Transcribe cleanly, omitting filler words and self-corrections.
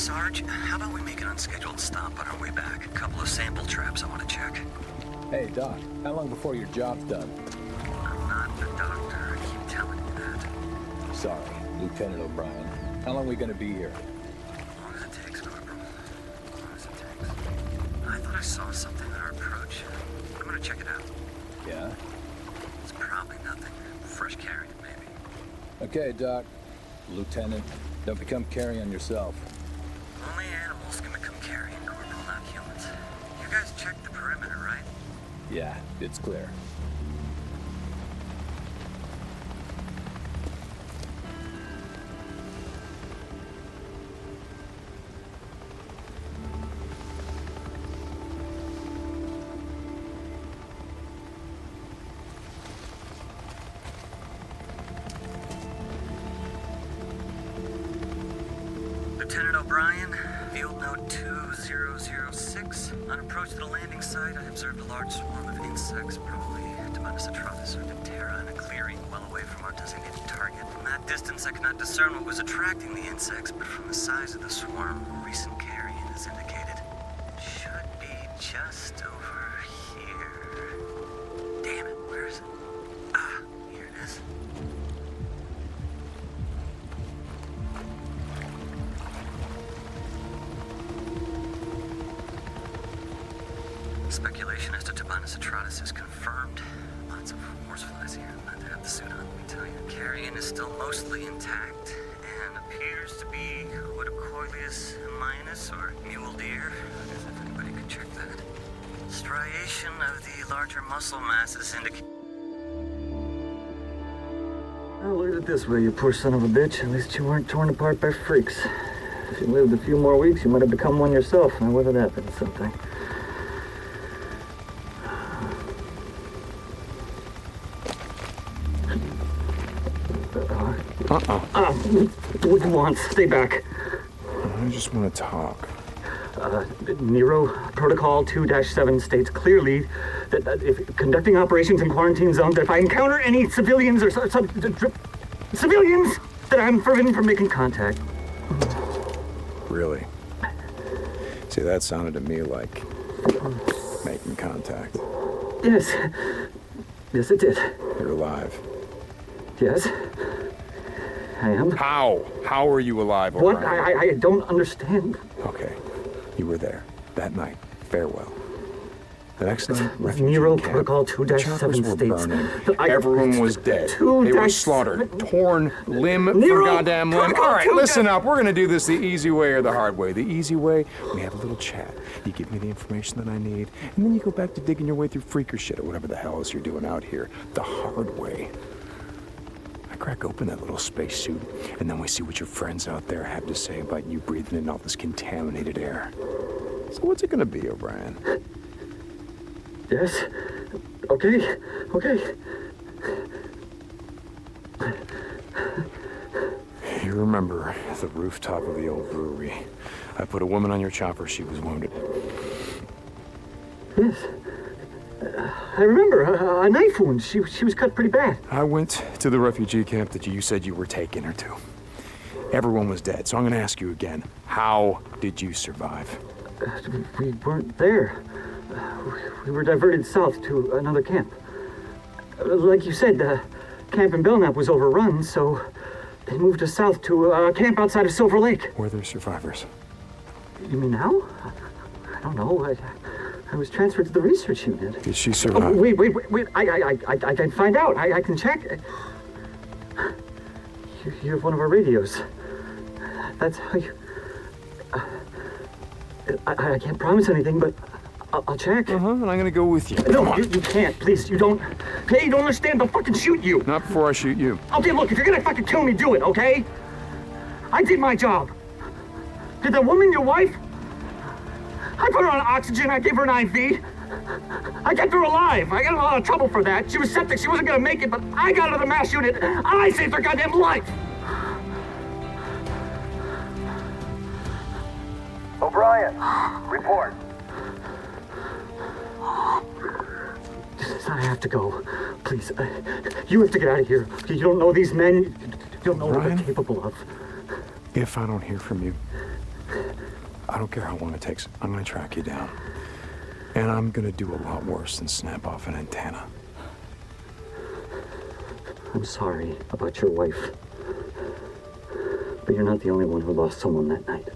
Sarge, how about we make an unscheduled stop on our way back? A couple of sample traps I want to check. Hey, Doc, how long before your job's done? I'm not the doctor, I keep telling you that. Sorry, Lieutenant O'Brien. How long are we gonna be here? As long as it takes, Corporal. As long as it takes. I thought I saw something on our approach. I'm gonna check it out. Yeah? It's probably nothing. Fresh carrion, maybe. Okay, Doc. Lieutenant, don't become carrion yourself. Only animals can become carrion, Corporal, not humans. You guys checked the perimeter, right? Yeah, it's clear. Lieutenant O'Brien, field note 2006. On approach to the landing site, I observed a large swarm of insects, probably Tabanus atratus or Diptera, in a clearing well away from our designated target. From that distance, I could not discern what was attracting the insects, but from the size of the swarm, recent carrion is indicated. Should be just over here. Damn it, where is it? Ah, here it is. Speculation as to Tabanus atratus is confirmed. Lots of horseflies here. Glad to have the suit on, let me tell you. Carrion is still mostly intact and appears to be Odocoileus minus or mule deer. I guess if anybody could check that. Striation of the larger muscle masses indicate. Well, look at it this way, you poor son of a bitch. At least you weren't torn apart by freaks. If you lived a few more weeks, you might have become one yourself. Now, what had happened to something? What do you want? Stay back. I just want to talk. Nero Protocol 2-7 states clearly that if conducting operations in quarantine zones, that if I encounter any civilians or civilians, that I'm forbidden from making contact. Really? See, that sounded to me like making contact. Yes. Yes, it did. You're alive. Yes. I am. How? How are you alive, What? O'Brien? I don't understand. Okay. You were there. That night. Farewell. The next night, refugee Nero camp. Protocol The 2-7 choppers were states burning. that Everyone was dead. They were slaughtered. Torn limb for Nero goddamn limb. Protocol All right, 2-7 listen up. We're gonna do this the easy way or the hard way. The easy way, we have a little chat. You give me the information that I need, and then you go back to digging your way through freaker shit or whatever the hell else you're doing out here. The hard way. I crack open that little spacesuit, and then we see what your friends out there have to say about you breathing in all this contaminated air. So what's it gonna be, O'Brien? Yes. Okay. Okay. You remember the rooftop of the old brewery. I put a woman on your chopper. She was wounded. Yes. I remember a knife wound. She was cut pretty bad. I went to the refugee camp that you said you were taking her to. Everyone was dead, so I'm going to ask you again. How did you survive? We weren't there. We were diverted south to another camp. Like you said, the camp in Belknap was overrun, so they moved us south to a camp outside of Silver Lake. Were there survivors? You mean now? I don't know. I was transferred to the research unit. Did she survive? Oh, wait. I can find out. I can check. You have one of our radios. That's how you... I can't promise anything, but I'll check. And I'm going to go with you. No, you can't. Please, you don't... Okay, you don't understand. I'll fucking shoot you. Not before I shoot you. Okay, look, if you're gonna fucking kill me, do it, okay? I did my job. Did the woman, your wife? I put her on oxygen, I gave her an IV. I kept her alive. I got in a lot of trouble for that. She was septic, she wasn't gonna make it, but I got her to the MASH unit. I saved her goddamn life. O'Brien, report. I have to go. Please, you have to get out of here. You don't know these men. You don't know what they're Ryan? capable of. If I don't hear from you, I don't care how long it takes. I'm gonna track you down. And I'm gonna do a lot worse than snap off an antenna. I'm sorry about your wife. But you're not the only one who lost someone that night.